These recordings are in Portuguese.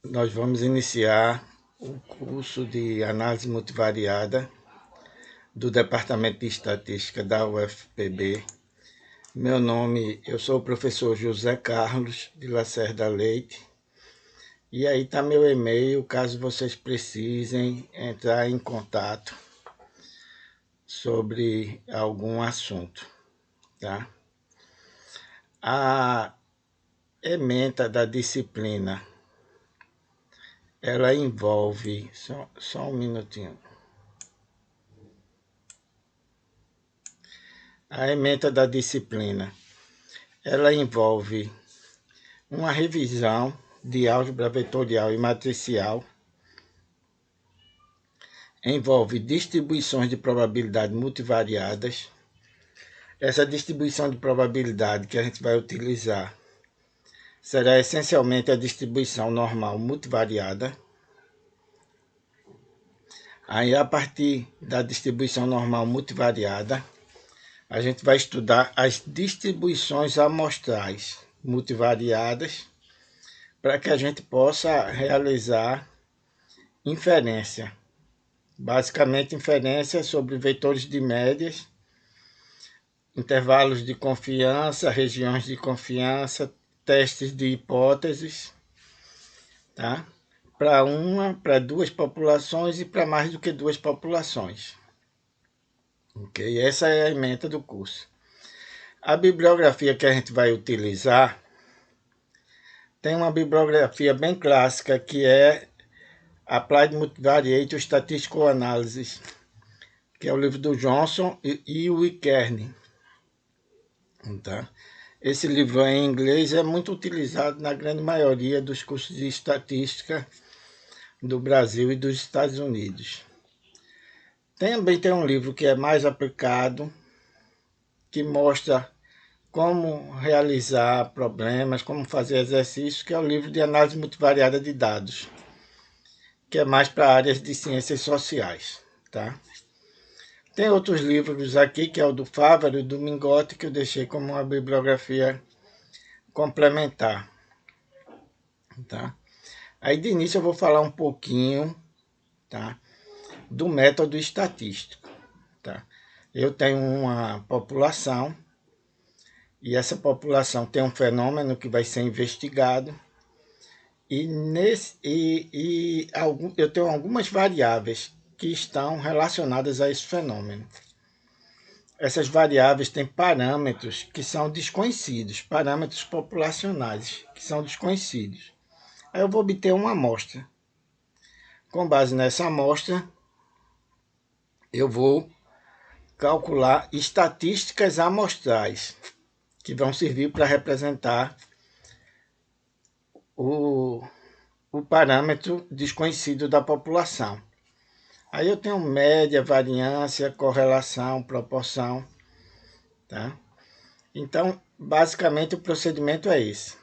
Nós vamos iniciar o curso de análise multivariada do Departamento de Estatística da UFPB. Eu sou o professor José Carlos de Lacerda Leite. E aí está meu e-mail, caso vocês precisem entrar em contato sobre algum assunto, tá? A ementa da disciplina, ela envolve... Só um minutinho. A ementa da disciplina, ela envolve uma revisão de álgebra vetorial e matricial, envolve distribuições de probabilidade multivariadas. Essa distribuição de probabilidade que a gente vai utilizar será essencialmente a distribuição normal multivariada. Aí, a partir da distribuição normal multivariada, a gente vai estudar as distribuições amostrais multivariadas para que a gente possa realizar inferência. Basicamente, inferência sobre vetores de médias, intervalos de confiança, regiões de confiança, testes de hipóteses, tá? Para duas populações e para mais do que duas populações. Ok? Essa é a ementa do curso. A bibliografia que a gente vai utilizar tem uma bibliografia bem clássica, que é Applied Multivariate Statistical Analysis, que é o livro do Johnson e o Kearney. Tá? Esse livro em inglês é muito utilizado na grande maioria dos cursos de estatística do Brasil e dos Estados Unidos. Também tem um livro que é mais aplicado, que mostra como realizar problemas, como fazer exercícios, que é o livro de análise multivariada de dados, que é mais para áreas de ciências sociais. Tá? Tem outros livros aqui, que é o do Fávaro e do Mingotti, que eu deixei como uma bibliografia complementar. Tá? Aí, de início, eu vou falar um pouquinho, tá, do método estatístico. Tá? Eu tenho uma população, e essa população tem um fenômeno que vai ser investigado, eu tenho algumas variáveis que estão relacionadas a esse fenômeno. Essas variáveis têm parâmetros que são desconhecidos, parâmetros populacionais que são desconhecidos. Aí eu vou obter uma amostra. Com base nessa amostra, eu vou calcular estatísticas amostrais, que vão servir para representar o parâmetro desconhecido da população. Aí eu tenho média, variância, correlação, proporção. Tá? Então, basicamente, o procedimento é esse.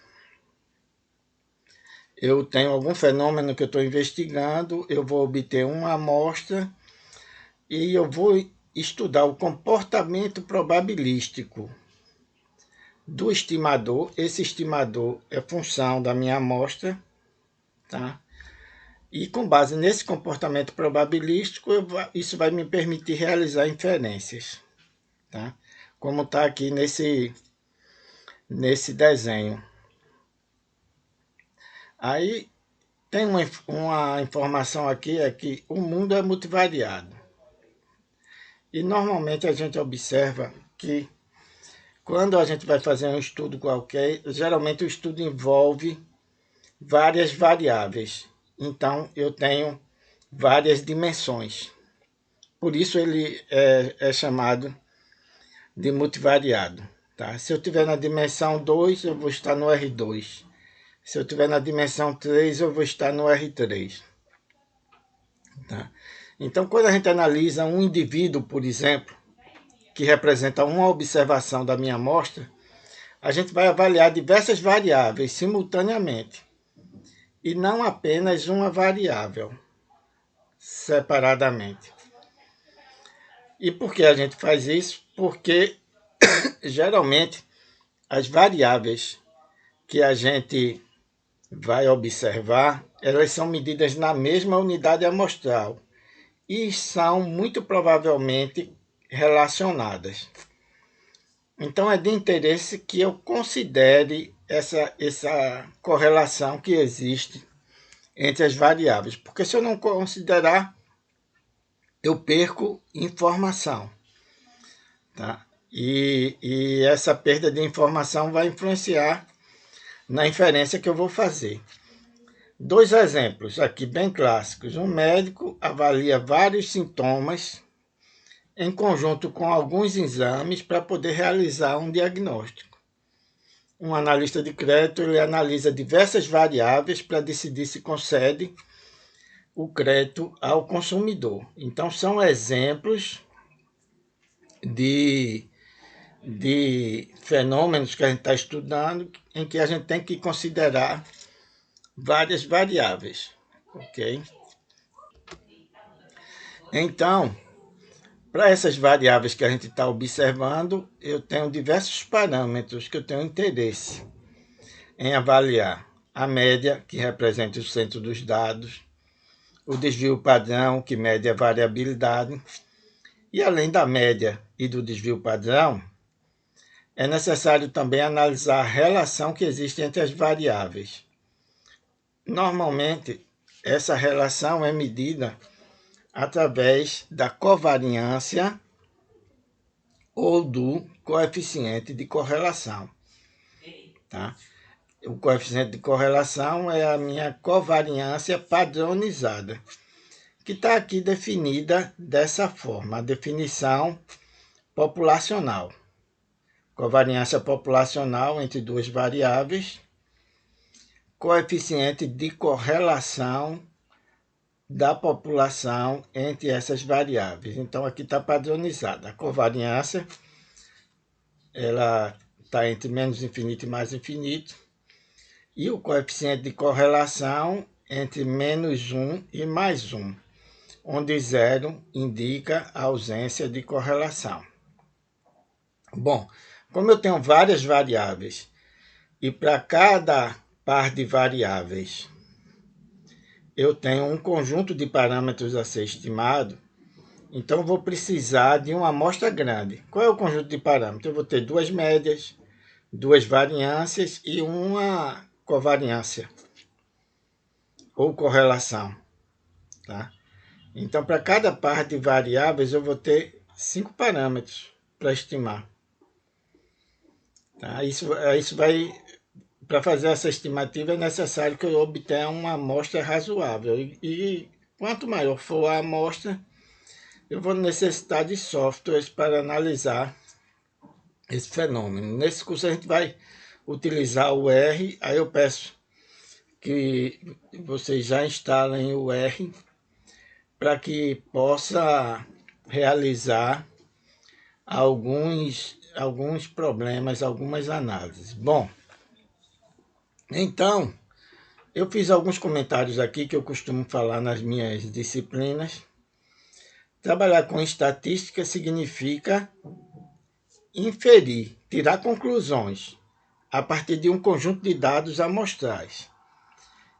Eu tenho algum fenômeno que eu estou investigando, eu vou obter uma amostra e eu vou estudar o comportamento probabilístico do estimador. Esse estimador é função da minha amostra, tá? E com base nesse comportamento probabilístico, isso vai me permitir realizar inferências, tá? Como está aqui nesse desenho. Aí tem uma informação aqui, é que o mundo é multivariado. E normalmente a gente observa que quando a gente vai fazer um estudo qualquer, geralmente o estudo envolve várias variáveis. Então, eu tenho várias dimensões. Por isso ele é chamado de multivariado. Tá? Se eu tiver na dimensão 2, eu vou estar no R2. Se eu tiver na dimensão 3, eu vou estar no R3. Tá? Então, quando a gente analisa um indivíduo, por exemplo, que representa uma observação da minha amostra, a gente vai avaliar diversas variáveis simultaneamente, e não apenas uma variável separadamente. E por que a gente faz isso? Porque geralmente as variáveis que a gente vai observar, elas são medidas na mesma unidade amostral e são muito provavelmente relacionadas. Então é de interesse que eu considere essa correlação que existe entre as variáveis, porque se eu não considerar, eu perco informação, tá? E essa perda de informação vai influenciar na inferência que eu vou fazer. Dois exemplos aqui bem clássicos. Um médico avalia vários sintomas em conjunto com alguns exames para poder realizar um diagnóstico. Um analista de crédito ele analisa diversas variáveis para decidir se concede o crédito ao consumidor. Então, são exemplos de fenômenos que a gente está estudando em que a gente tem que considerar várias variáveis, ok? Então, para essas variáveis que a gente está observando, eu tenho diversos parâmetros que eu tenho interesse em avaliar. A média, que representa o centro dos dados, o desvio padrão, que mede a variabilidade, e além da média e do desvio padrão, é necessário também analisar a relação que existe entre as variáveis. Normalmente, essa relação é medida através da covariância ou do coeficiente de correlação. Tá? O coeficiente de correlação é a minha covariância padronizada, que está aqui definida dessa forma, a definição populacional. Covariância populacional entre duas variáveis, coeficiente de correlação da população entre essas variáveis. Então, aqui está padronizada. A covariância, ela está entre menos infinito e mais infinito, e o coeficiente de correlação entre menos 1 e mais 1, onde 0 indica a ausência de correlação. Bom, como eu tenho várias variáveis, e para cada par de variáveis eu tenho um conjunto de parâmetros a ser estimado, então vou precisar de uma amostra grande. Qual é o conjunto de parâmetros? Eu vou ter duas médias, duas variâncias e uma covariância ou correlação. Tá? Então, para cada par de variáveis, eu vou ter 5 parâmetros para estimar. Tá? Isso vai... Para fazer essa estimativa é necessário que eu obtenha uma amostra razoável. E quanto maior for a amostra, eu vou necessitar de softwares para analisar esse fenômeno. Nesse curso a gente vai utilizar o R, aí eu peço que vocês já instalem o R para que possa realizar alguns problemas, algumas análises. Bom, então, eu fiz alguns comentários aqui que eu costumo falar nas minhas disciplinas. Trabalhar com estatística significa inferir, tirar conclusões a partir de um conjunto de dados amostrais.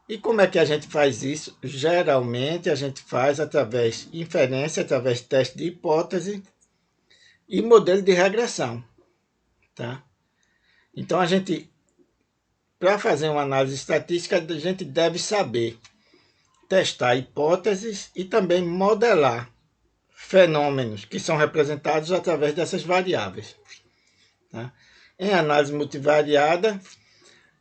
E como é que a gente faz isso? Geralmente a gente faz através de inferência, através de teste de hipótese e modelo de regressão. Tá? Então a gente, para fazer uma análise estatística, a gente deve saber testar hipóteses e também modelar fenômenos que são representados através dessas variáveis. Tá? Em análise multivariada,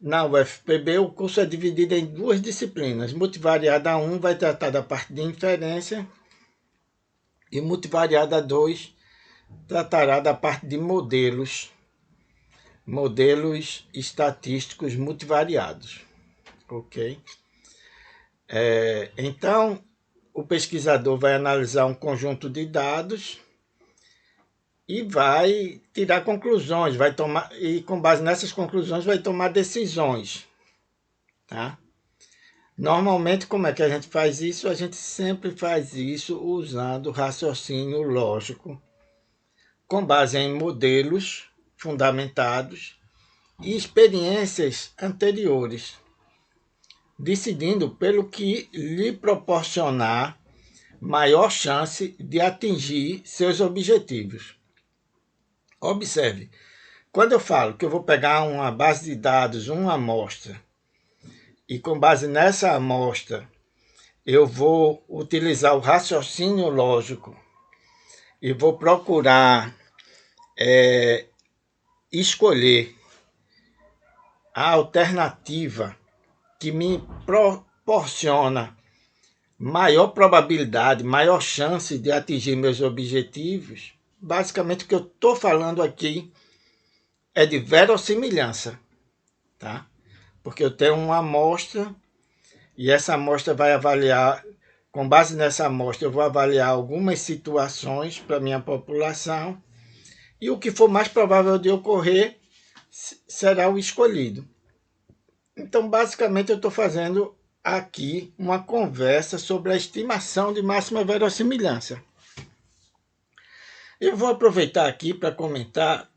na UFPB, o curso é dividido em duas disciplinas. Multivariada 1 vai tratar da parte de inferência e multivariada 2 tratará da parte de modelos estatísticos multivariados. Ok? Então, o pesquisador vai analisar um conjunto de dados e vai tirar conclusões, e com base nessas conclusões vai tomar decisões. Tá? Normalmente, como é que a gente faz isso? A gente sempre faz isso usando raciocínio lógico, com base em modelos fundamentados e experiências anteriores. decidindo pelo que lhe proporcionar maior chance de atingir seus objetivos. Observe, quando eu falo que eu vou pegar uma base de dados, uma amostra, e com base nessa amostra eu vou utilizar o raciocínio lógico e vou procurar escolher a alternativa que me proporciona maior probabilidade, maior chance de atingir meus objetivos. Basicamente, o que eu estou falando aqui é de verossimilhança, tá? Porque eu tenho uma amostra e essa amostra vai avaliar, com base nessa amostra, eu vou avaliar algumas situações para a minha população e o que for mais provável de ocorrer será o escolhido. Então, basicamente, eu estou fazendo aqui uma conversa sobre a estimação de máxima verossimilhança. Eu vou aproveitar aqui para comentar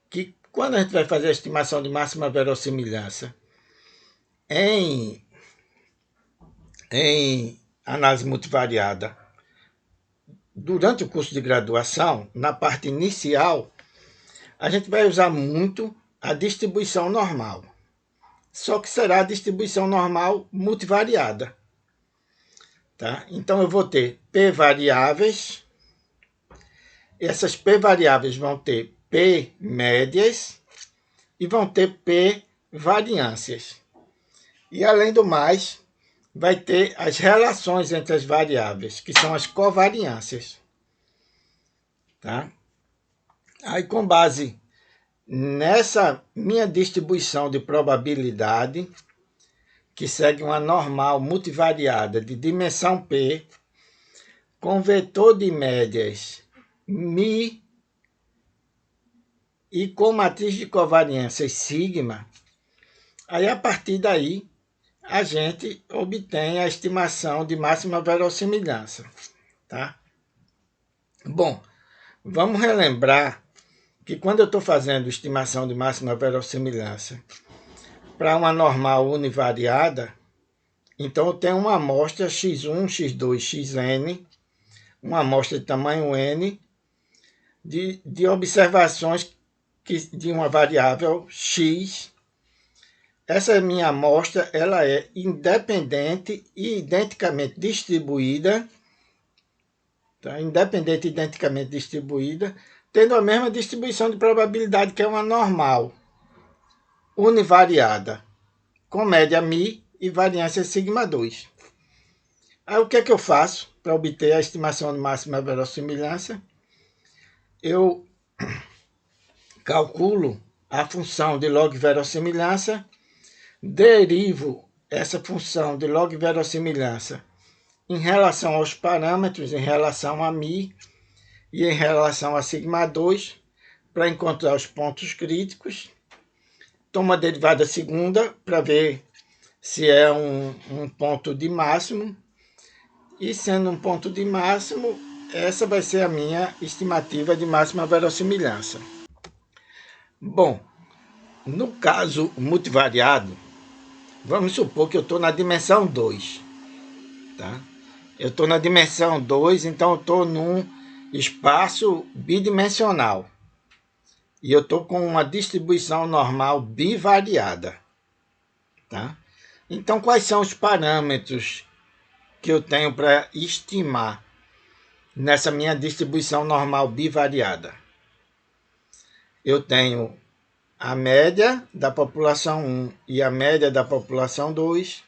que quando a gente vai fazer a estimação de máxima verossimilhança em análise multivariada, durante o curso de graduação, na parte inicial, a gente vai usar muito a distribuição normal. Só que será a distribuição normal multivariada. Tá? Então, eu vou ter P variáveis. Essas P variáveis vão ter P médias e vão ter P variâncias. E, além do mais, vai ter as relações entre as variáveis, que são as covariâncias. Tá? Aí, com base nessa minha distribuição de probabilidade, que segue uma normal multivariada de dimensão P, com vetor de médias μ e com matriz de covariâncias sigma, aí a partir daí a gente obtém a estimação de máxima verossimilhança. Tá? Bom, vamos relembrar que quando eu estou fazendo estimação de máxima verossimilhança para uma normal univariada, então eu tenho uma amostra x1, x2, xn, uma amostra de tamanho n, de observações de uma variável x. Essa minha amostra ela é independente e identicamente distribuída, tá? Independente e identicamente distribuída, tendo a mesma distribuição de probabilidade que é uma normal univariada, com média μ e variância sigma 2. Aí o que é que eu faço para obter a estimação de máxima verossimilhança? Eu calculo a função de log verossimilhança, derivo essa função de log verossimilhança em relação aos parâmetros, em relação a μ e em relação a sigma 2, para encontrar os pontos críticos. Tomo a derivada segunda para ver se é um ponto de máximo. E sendo um ponto de máximo, essa vai ser a minha estimativa de máxima verossimilhança. Bom, no caso multivariado, vamos supor que eu estou na dimensão 2. Tá? Eu estou na dimensão 2, então eu estou num espaço bidimensional. E eu estou com uma distribuição normal bivariada. Tá? Então, quais são os parâmetros que eu tenho para estimar nessa minha distribuição normal bivariada? Eu tenho a média da população 1 e a média da população 2.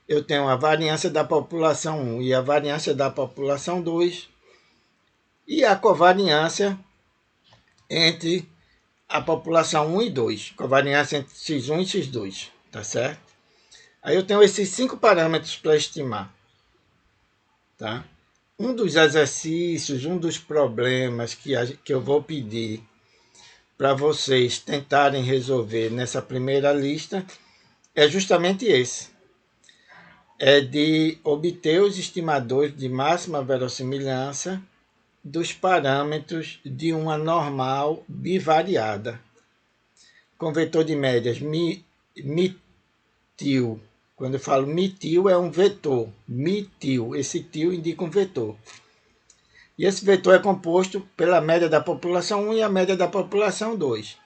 Eu tenho a variância da população 1 e a variância da população 2. E a covariância entre a população 1 e 2. Covariância entre x1 e x2. Tá certo? Aí eu tenho esses 5 parâmetros para estimar. Tá? Um dos exercícios, um dos problemas que eu vou pedir para vocês tentarem resolver nessa primeira lista é justamente esse. É de obter os estimadores de máxima verossimilhança dos parâmetros de uma normal bivariada, com vetor de médias μ mitil. Quando eu falo mitil, é um vetor. Mitil. Esse til indica um vetor. E esse vetor é composto pela média da população 1 e a média da população 2.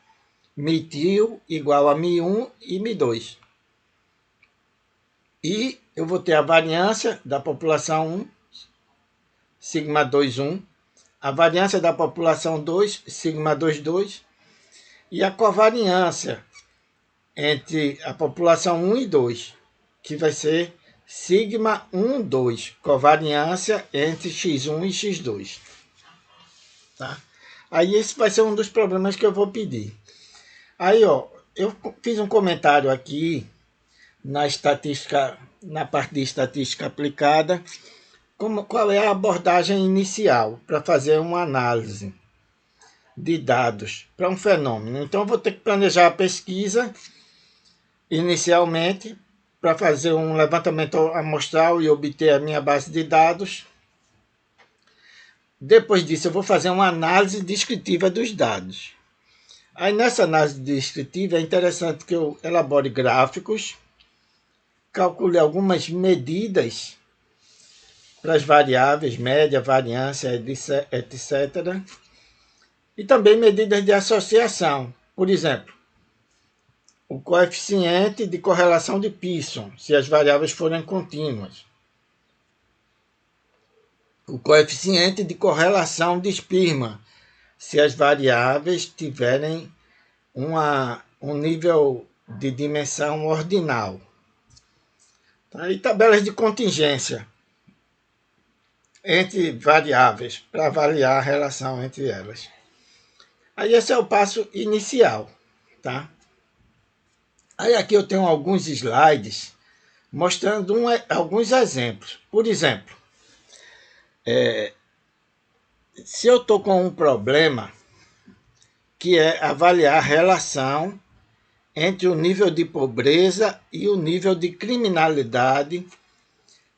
Mitil igual a Mi1 e Mi2. E eu vou ter a variância da população 1, sigma 2, 1. A variância da população 2, sigma 2, 2. E a covariância entre a população 1 e 2, que vai ser sigma 1, 2. Covariância entre x1 e x2. Tá? Aí esse vai ser um dos problemas que eu vou pedir. Aí, ó, eu fiz um comentário aqui na estatística, na parte de estatística aplicada, qual é a abordagem inicial para fazer uma análise de dados para um fenômeno. Então, eu vou ter que planejar a pesquisa inicialmente para fazer um levantamento amostral e obter a minha base de dados. Depois disso, eu vou fazer uma análise descritiva dos dados. Aí, nessa análise descritiva, é interessante que eu elabore gráficos, calcule algumas medidas para as variáveis, média, variância, etc. E também medidas de associação. Por exemplo, o coeficiente de correlação de Pearson, se as variáveis forem contínuas. O coeficiente de correlação de Spearman, se as variáveis tiverem um nível de dimensão ordinal. Tá? E tabelas de contingência entre variáveis, para avaliar a relação entre elas. Aí esse é o passo inicial. Tá? Aí aqui eu tenho alguns slides mostrando alguns exemplos. Por exemplo, se eu estou com um problema que é avaliar a relação entre o nível de pobreza e o nível de criminalidade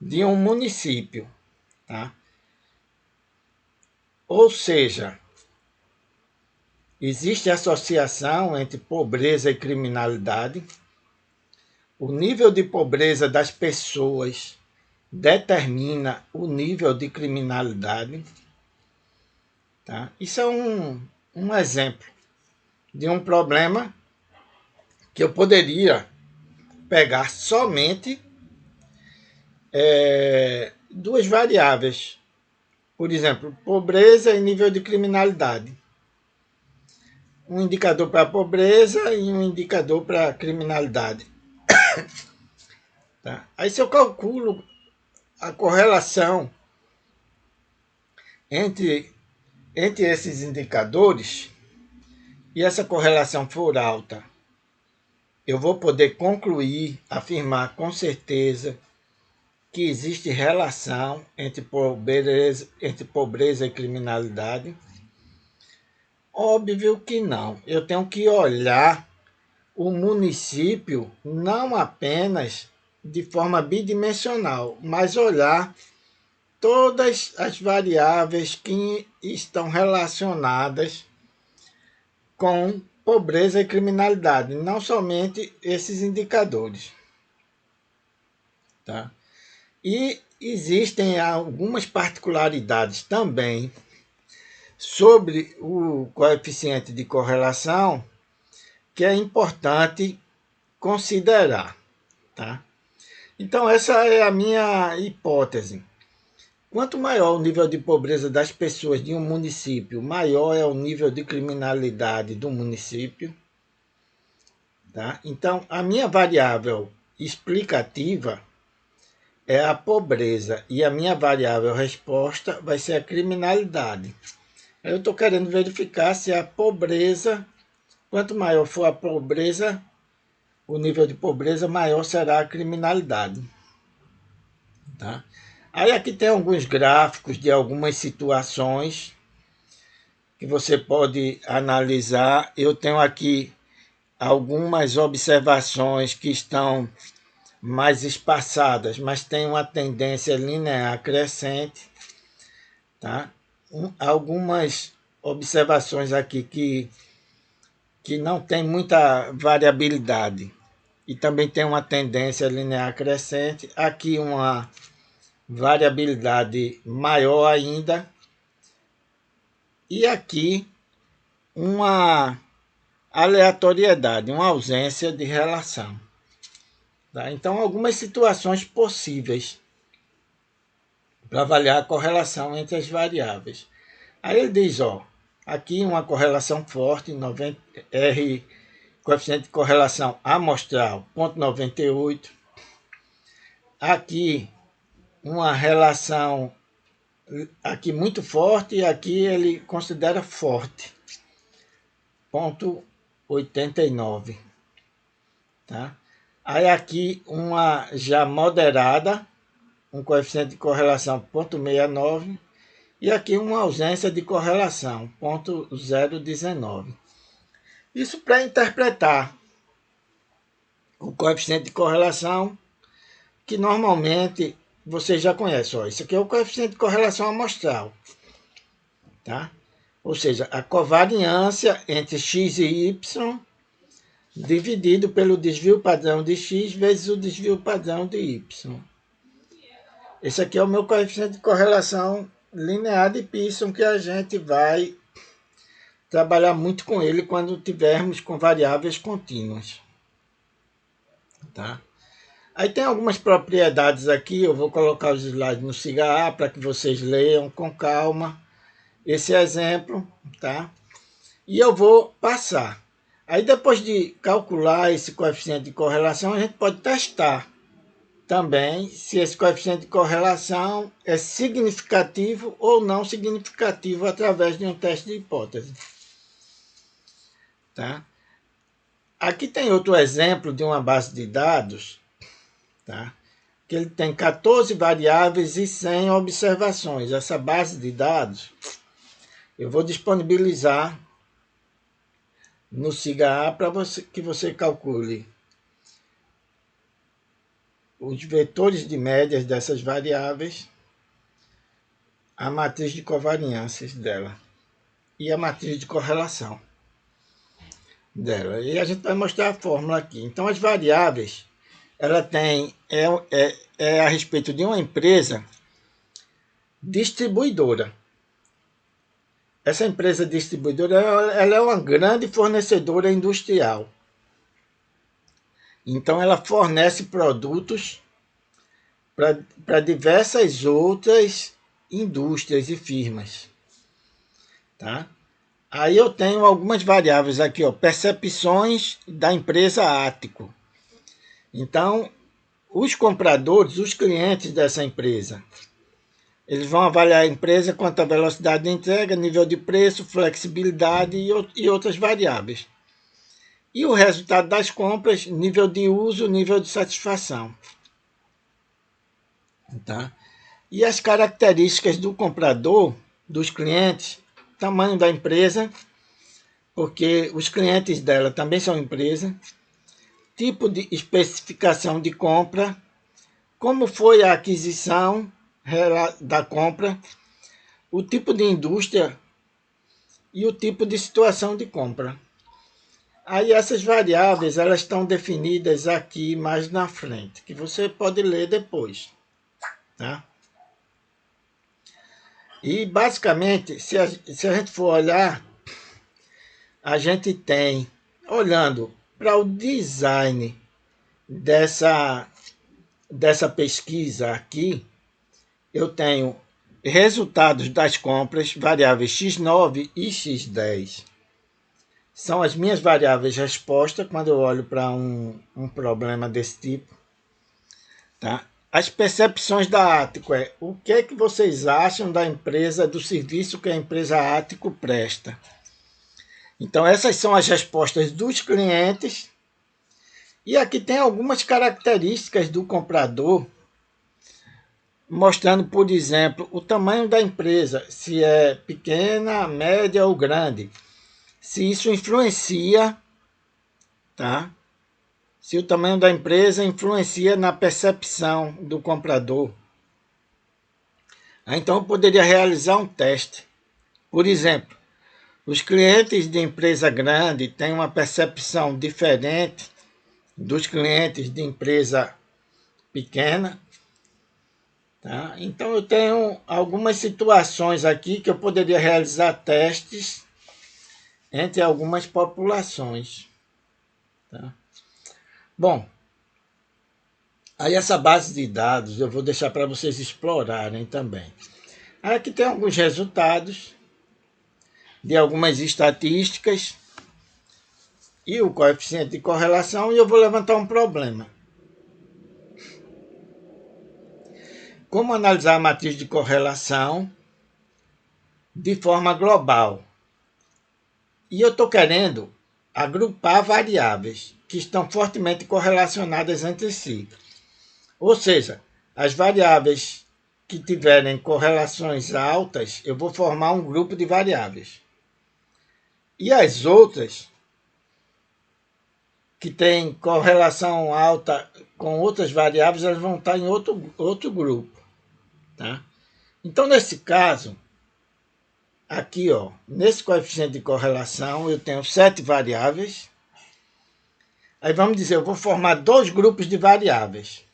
de um município. Tá? Ou seja, existe associação entre pobreza e criminalidade. O nível de pobreza das pessoas determina o nível de criminalidade. Tá? Isso é um exemplo de um problema que eu poderia pegar somente duas variáveis. Por exemplo, pobreza e nível de criminalidade. Um indicador para a pobreza e um indicador para a criminalidade. Tá? Aí se eu calculo a correlação entre esses indicadores, e essa correlação for alta, eu vou poder concluir, afirmar com certeza que existe relação entre pobreza e criminalidade. Óbvio que não. Eu tenho que olhar o município não apenas de forma bidimensional, mas olhar todas as variáveis que estão relacionadas com pobreza e criminalidade, não somente esses indicadores. Tá? E existem algumas particularidades também sobre o coeficiente de correlação que é importante considerar. Tá? Então, essa é a minha hipótese. Quanto maior o nível de pobreza das pessoas de um município, maior é o nível de criminalidade do município. Tá? Então, a minha variável explicativa é a pobreza e a minha variável resposta vai ser a criminalidade. Eu estou querendo verificar se a pobreza, quanto maior for a pobreza, o nível de pobreza, maior será a criminalidade. Tá? Aí aqui tem alguns gráficos de algumas situações que você pode analisar. Eu tenho aqui algumas observações que estão mais espaçadas, mas tem uma tendência linear crescente. Tá? Algumas observações aqui que não tem muita variabilidade. e também tem uma tendência linear crescente. Aqui uma variabilidade maior ainda. E aqui uma aleatoriedade, uma ausência de relação. Tá? Então, algumas situações possíveis para avaliar a correlação entre as variáveis. Aí ele diz, ó, aqui uma correlação forte, 90, R, coeficiente de correlação amostral, 0,98. Aqui uma relação aqui muito forte, e aqui ele considera forte, 0,89. Tá? Aí aqui uma já moderada, um coeficiente de correlação 0,69, e aqui uma ausência de correlação, 0,019. Isso para interpretar o coeficiente de correlação, que normalmente você já conhece. Ó, isso aqui é o coeficiente de correlação amostral. Tá? Ou seja, a covariância entre x e y dividido pelo desvio padrão de x vezes o desvio padrão de y. Esse aqui é o meu coeficiente de correlação linear de Pearson, que a gente vai trabalhar muito com ele quando tivermos com variáveis contínuas. Tá? Aí tem algumas propriedades aqui, eu vou colocar os slides no SIGA para que vocês leiam com calma esse exemplo, tá? E eu vou passar. Aí depois de calcular esse coeficiente de correlação, a gente pode testar também se esse coeficiente de correlação é significativo ou não significativo através de um teste de hipótese. Tá? Aqui tem outro exemplo de uma base de dados, tá? Que ele tem 14 variáveis e 100 observações. Essa base de dados eu vou disponibilizar no SIGA para que você calcule os vetores de médias dessas variáveis, a matriz de covariâncias dela e a matriz de correlação dela. E a gente vai mostrar a fórmula aqui. Então, as variáveis, ela tem é a respeito de uma empresa distribuidora. Essa empresa distribuidora, ela é uma grande fornecedora industrial. Então, ela fornece produtos para diversas outras indústrias e firmas. Tá? Aí eu tenho algumas variáveis aqui, ó, percepções da empresa Ático. Então, os compradores, os clientes dessa empresa, eles vão avaliar a empresa quanto à velocidade de entrega, nível de preço, flexibilidade e outras variáveis. E o resultado das compras, nível de uso, nível de satisfação. Tá? E as características do comprador, dos clientes, tamanho da empresa, porque os clientes dela também são empresa, tipo de especificação de compra, como foi a aquisição da compra, o tipo de indústria e o tipo de situação de compra. Aí essas variáveis, elas estão definidas aqui mais na frente, que você pode ler depois. Tá? E basicamente, se a gente for olhar, a gente tem, olhando para o design dessa pesquisa aqui, eu tenho resultados das compras, variáveis x9 e x10. São as minhas variáveis resposta quando eu olho para um problema desse tipo. Tá? As percepções da Ático é o que vocês acham da empresa, do serviço que a empresa Ático presta. Então essas são as respostas dos clientes. E aqui tem algumas características do comprador, mostrando, por exemplo, o tamanho da empresa, se é pequena, média ou grande. Se isso influencia, tá? Se o tamanho da empresa influencia na percepção do comprador. Então, eu poderia realizar um teste. Por exemplo, os clientes de empresa grande têm uma percepção diferente dos clientes de empresa pequena. Tá? Então, eu tenho algumas situações aqui que eu poderia realizar testes entre algumas populações. Tá? Bom, aí essa base de dados eu vou deixar para vocês explorarem também. Aqui tem alguns resultados de algumas estatísticas e o coeficiente de correlação, e eu vou levantar um problema. Como analisar a matriz de correlação de forma global? E eu estou querendo agrupar variáveis que estão fortemente correlacionadas entre si. Ou seja, as variáveis que tiverem correlações altas, eu vou formar um grupo de variáveis. E as outras, que têm correlação alta com outras variáveis, elas vão estar em outro grupo. Tá? Então, nesse caso, aqui, ó, nesse coeficiente de correlação, eu tenho 7 variáveis. Aí vamos dizer, eu vou formar 2 grupos de variáveis.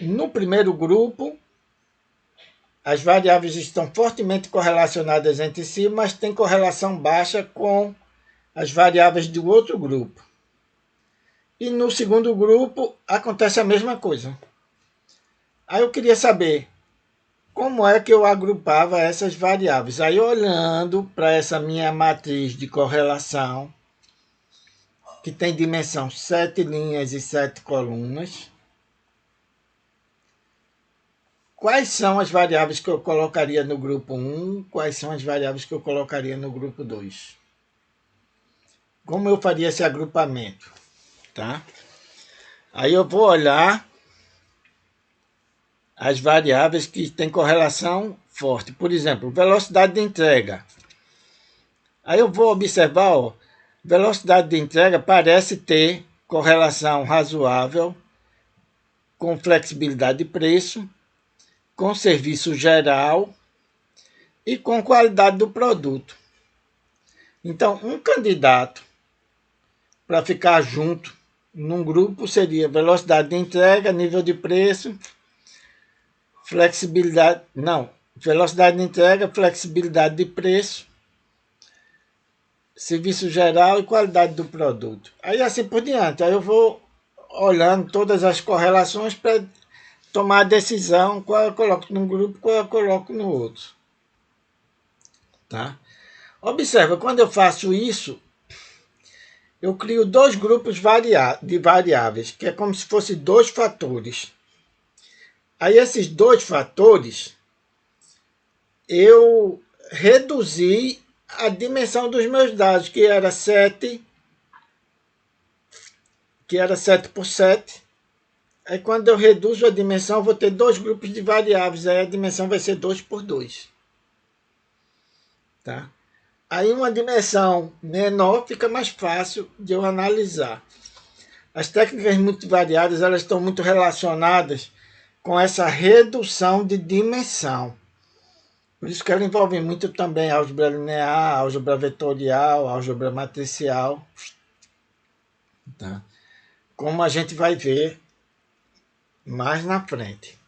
No primeiro grupo, as variáveis estão fortemente correlacionadas entre si, mas tem correlação baixa com as variáveis do outro grupo. E no segundo grupo, acontece a mesma coisa. Aí eu queria saber como é que eu agrupava essas variáveis. Aí, olhando para essa minha matriz de correlação, que tem dimensão 7 linhas e 7 colunas, quais são as variáveis que eu colocaria no grupo 1? Quais são as variáveis que eu colocaria no grupo 2? Como eu faria esse agrupamento? Tá? Aí eu vou olhar as variáveis que têm correlação forte. Por exemplo, velocidade de entrega. Aí eu vou observar, ó, velocidade de entrega parece ter correlação razoável com flexibilidade de preço, com serviço geral e com qualidade do produto. Então, um candidato para ficar junto num grupo seria velocidade de entrega, nível de preço, velocidade de entrega, flexibilidade de preço, serviço geral e qualidade do produto. Aí assim por diante. Aí eu vou olhando todas as correlações para tomar a decisão qual eu coloco num grupo, qual eu coloco no outro. Tá? Observa, quando eu faço isso, eu crio 2 grupos de variáveis, que é como se fossem 2 fatores. Aí esses 2 fatores, eu reduzi a dimensão dos meus dados, que era 7 por 7. Aí quando eu reduzo a dimensão, eu vou ter 2 grupos de variáveis, aí a dimensão vai ser 2 por 2. Tá? Aí uma dimensão menor fica mais fácil de eu analisar. As técnicas multivariadas, elas estão muito relacionadas com essa redução de dimensão. Por isso que ela envolve muito também álgebra linear, álgebra vetorial, álgebra matricial. Tá? Como a gente vai ver mais na frente.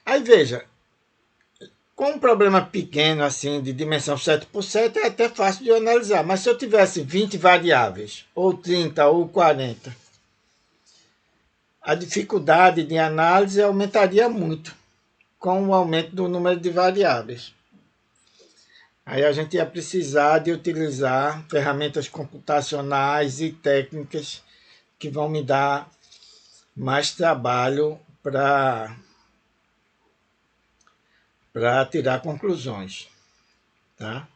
Aí veja, com um problema pequeno assim, de dimensão 7 por 7, é até fácil de analisar. Mas se eu tivesse 20 variáveis, ou 30, ou 40, a dificuldade de análise aumentaria muito com o aumento do número de variáveis. Aí a gente ia precisar de utilizar ferramentas computacionais e técnicas que vão me dar mais trabalho para tirar conclusões. Tá?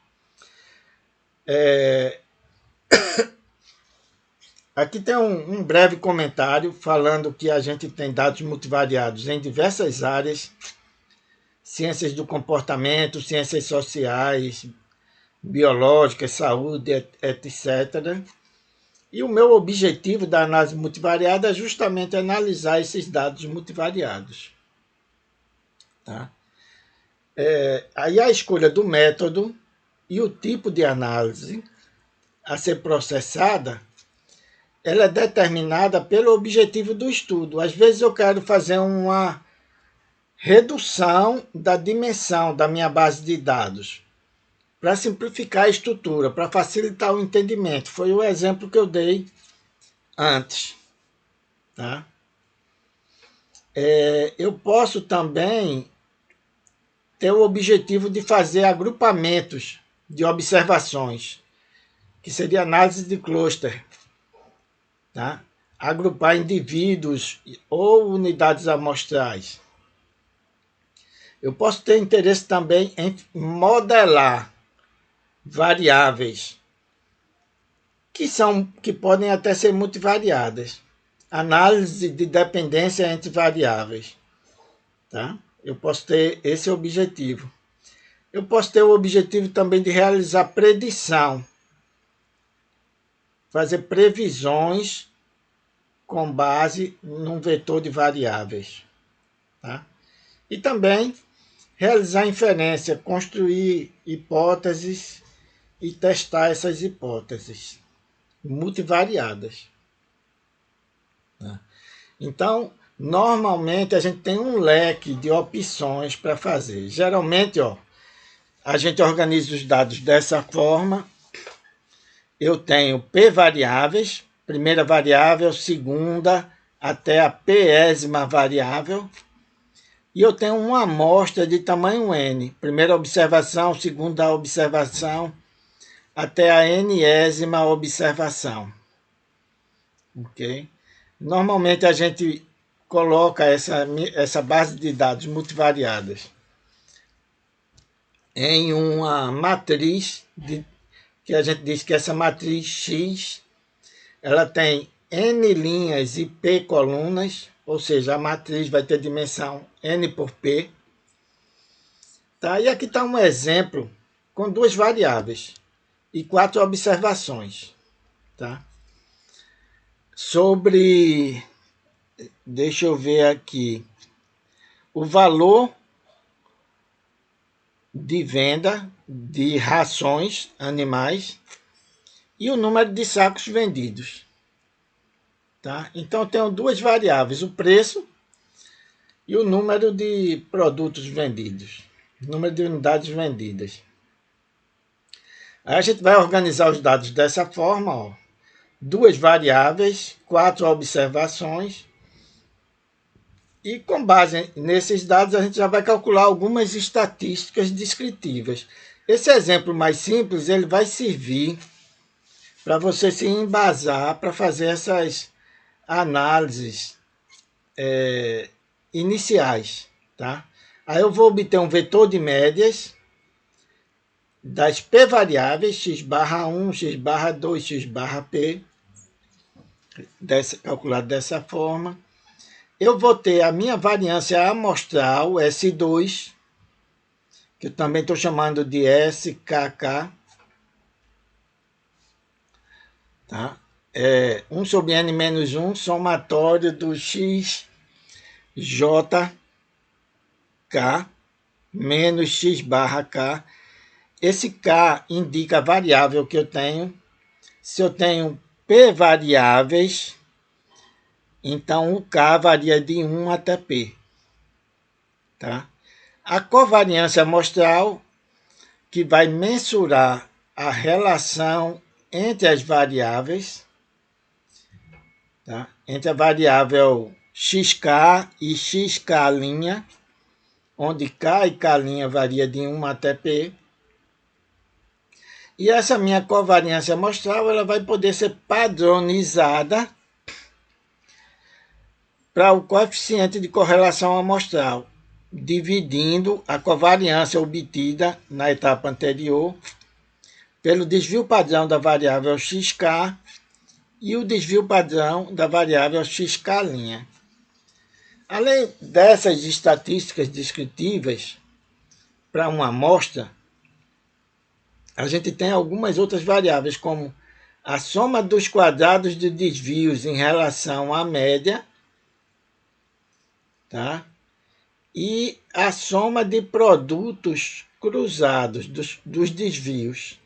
Aqui tem um breve comentário falando que a gente tem dados multivariados em diversas áreas, ciências do comportamento, ciências sociais, biológicas, saúde, etc. E o meu objetivo da análise multivariada é justamente analisar esses dados multivariados. Tá? Aí a escolha do método e o tipo de análise a ser processada ela é determinada pelo objetivo do estudo. Às vezes eu quero fazer uma redução da dimensão da minha base de dados, para simplificar a estrutura, para facilitar o entendimento. Foi o exemplo que eu dei antes. Tá? Eu posso também ter o objetivo de fazer agrupamentos de observações, que seria análise de cluster. Tá? Agrupar indivíduos ou unidades amostrais. Eu posso ter interesse também em modelar variáveis que podem até ser multivariadas. Análise de dependência entre variáveis. Tá? Eu posso ter esse objetivo. Eu posso ter o objetivo também de realizar predição. Fazer previsões com base num vetor de variáveis. Tá? E também realizar inferência, construir hipóteses e testar essas hipóteses multivariadas. Tá? Então, normalmente a gente tem um leque de opções para fazer. Geralmente, a gente organiza os dados dessa forma. Eu tenho P variáveis, primeira variável, segunda, até a pésima variável. E eu tenho uma amostra de tamanho N. Primeira observação, segunda observação, até a enésima observação. Ok? Normalmente a gente coloca essa base de dados multivariadas em uma matriz, que a gente diz que essa matriz X, ela tem N linhas e P colunas, ou seja, a matriz vai ter dimensão N por P. Tá? E aqui está um exemplo com duas variáveis e 4 observações. Tá? Deixa eu ver aqui, o valor de venda de rações animais e o número de sacos vendidos. Tá? Então, eu tenho duas variáveis, o preço e o número de produtos vendidos, número de unidades vendidas. Aí a gente vai organizar os dados dessa forma, duas variáveis, 4 observações, e com base nesses dados a gente já vai calcular algumas estatísticas descritivas. Esse exemplo mais simples, ele vai servir para você se embasar para fazer essas análises iniciais. Tá? Aí eu vou obter um vetor de médias das P variáveis, x barra 1, x barra 2, x barra P, calculado dessa forma. Eu vou ter a minha variância amostral, S2, que eu também estou chamando de SKK. Tá? 1 sobre n menos 1, somatório do XJK menos x barra K. Esse K indica a variável que eu tenho. Se eu tenho P variáveis, então o K varia de 1 até P. Tá? A covariância amostral, que vai mensurar a relação entre as variáveis, tá? Entre a variável xk e xk', onde k e k' varia de 1 até P. E essa minha covariância amostral, ela vai poder ser padronizada para o coeficiente de correlação amostral, dividindo a covariância obtida na etapa anterior pelo desvio padrão da variável xk e o desvio padrão da variável xk'. Além dessas estatísticas descritivas para uma amostra, a gente tem algumas outras variáveis, como a soma dos quadrados de desvios em relação à média, tá? E a soma de produtos cruzados dos desvios.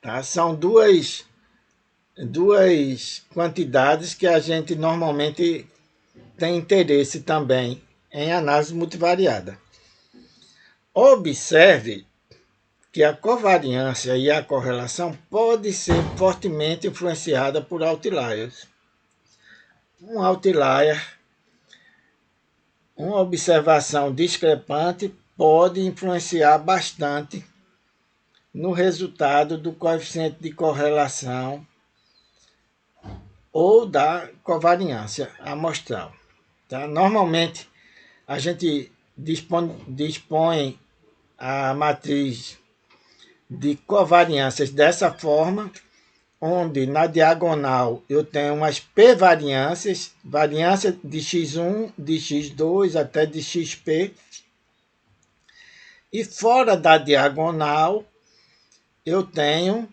Tá? São duas duas quantidades que a gente normalmente tem interesse também em análise multivariada. Observe que a covariância e a correlação pode ser fortemente influenciada por outliers. Um outlier, uma observação discrepante, pode influenciar bastante no resultado do coeficiente de correlação ou da covariância amostral. Tá? Normalmente, a gente dispõe a matriz de covariâncias dessa forma, onde na diagonal eu tenho umas p-variâncias, variância de x1, de x2 até de xp, e fora da diagonal eu tenho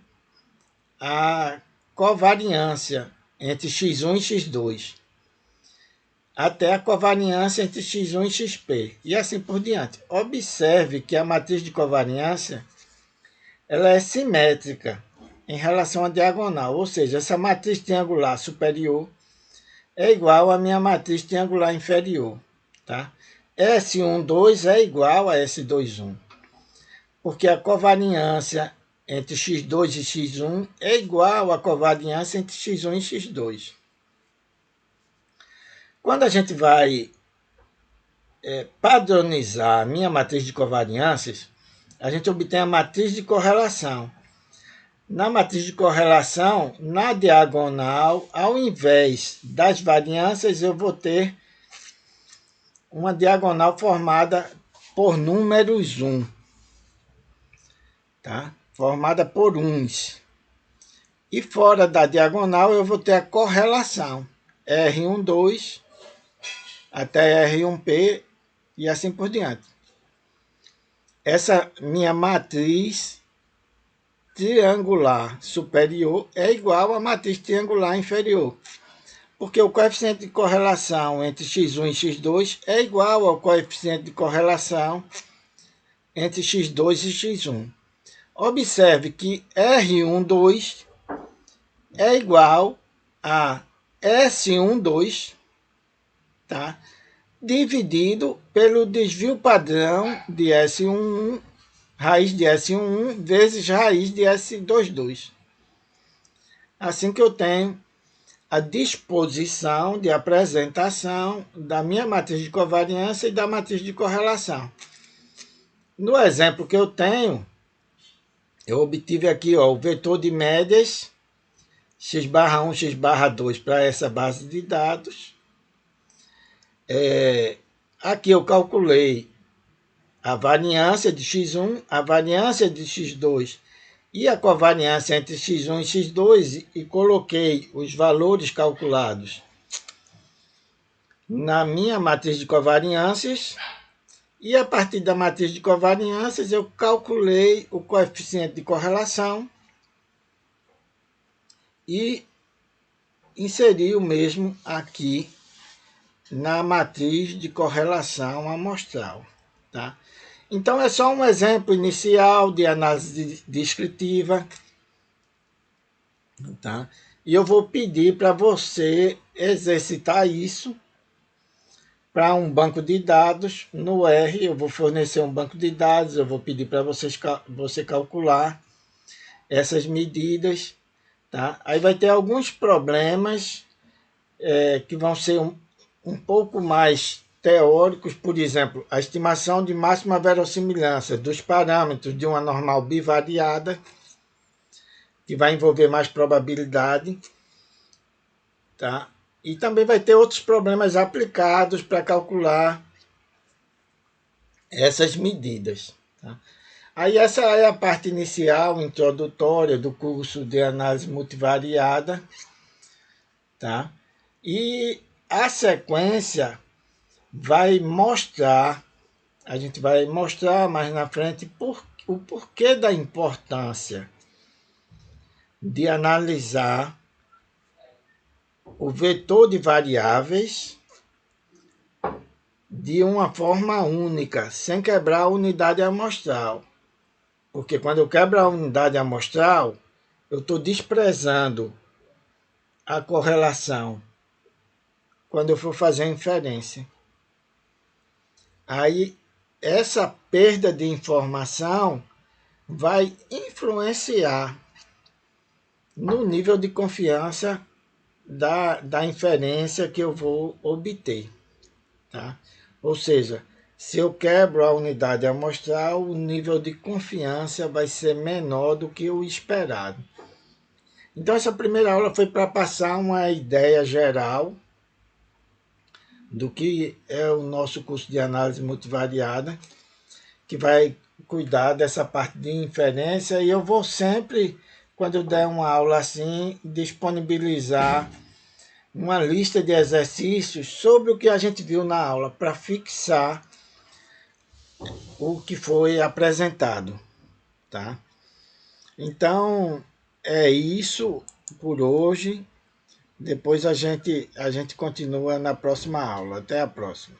a covariância entre x1 e x2, até a covariância entre x1 e xp, e assim por diante. Observe que a matriz de covariância ela é simétrica em relação à diagonal, ou seja, essa matriz triangular superior é igual à minha matriz triangular inferior. Tá? S12 é igual a S21, porque a covariância entre x2 e x1 é igual à covariância entre x1 e x2. Quando a gente vai padronizar a minha matriz de covariâncias, a gente obtém a matriz de correlação. Na matriz de correlação, na diagonal, ao invés das variâncias, eu vou ter uma diagonal formada por números 1. Tá? Formada por uns. E fora da diagonal, eu vou ter a correlação. R12 até R1P e assim por diante. Essa minha matriz triangular superior é igual à matriz triangular inferior, porque o coeficiente de correlação entre x1 e x2 é igual ao coeficiente de correlação entre x2 e x1. Observe que R12 é igual a S12, tá? Dividido pelo desvio padrão de S11, raiz de S11 vezes raiz de S22. Assim que eu tenho a disposição de apresentação da minha matriz de covariância e da matriz de correlação. No exemplo que eu tenho, eu obtive aqui o vetor de médias x/1, x/2 para essa base de dados. Aqui eu calculei a variância de x1, a variância de x2 e a covariância entre x1 e x2 e coloquei os valores calculados na minha matriz de covariâncias. E a partir da matriz de covariâncias eu calculei o coeficiente de correlação e inseri o mesmo aqui na matriz de correlação amostral. Tá? Então, é só um exemplo inicial de análise descritiva. Tá? E eu vou pedir para você exercitar isso para um banco de dados. No R, eu vou fornecer um banco de dados, eu vou pedir para você calcular essas medidas. Tá? Aí vai ter alguns problemas que vão ser um pouco mais teóricos, por exemplo, a estimação de máxima verossimilhança dos parâmetros de uma normal bivariada, que vai envolver mais probabilidade, tá? E também vai ter outros problemas aplicados para calcular essas medidas. Tá? Aí essa é a parte inicial, introdutória do curso de análise multivariada. Tá? E a sequência vai mostrar, a gente vai mostrar mais na frente o porquê da importância de analisar o vetor de variáveis de uma forma única, sem quebrar a unidade amostral. Porque quando eu quebro a unidade amostral, eu estou desprezando a correlação quando eu for fazer a inferência. Aí, essa perda de informação vai influenciar no nível de confiança da inferência que eu vou obter. Tá? Ou seja, se eu quebro a unidade amostral, o nível de confiança vai ser menor do que o esperado. Então, essa primeira aula foi para passar uma ideia geral do que é o nosso curso de análise multivariada, que vai cuidar dessa parte de inferência, e eu vou sempre, quando eu der uma aula assim, disponibilizar uma lista de exercícios sobre o que a gente viu na aula, para fixar o que foi apresentado, tá? Então, é isso por hoje. Depois a gente continua na próxima aula. Até a próxima.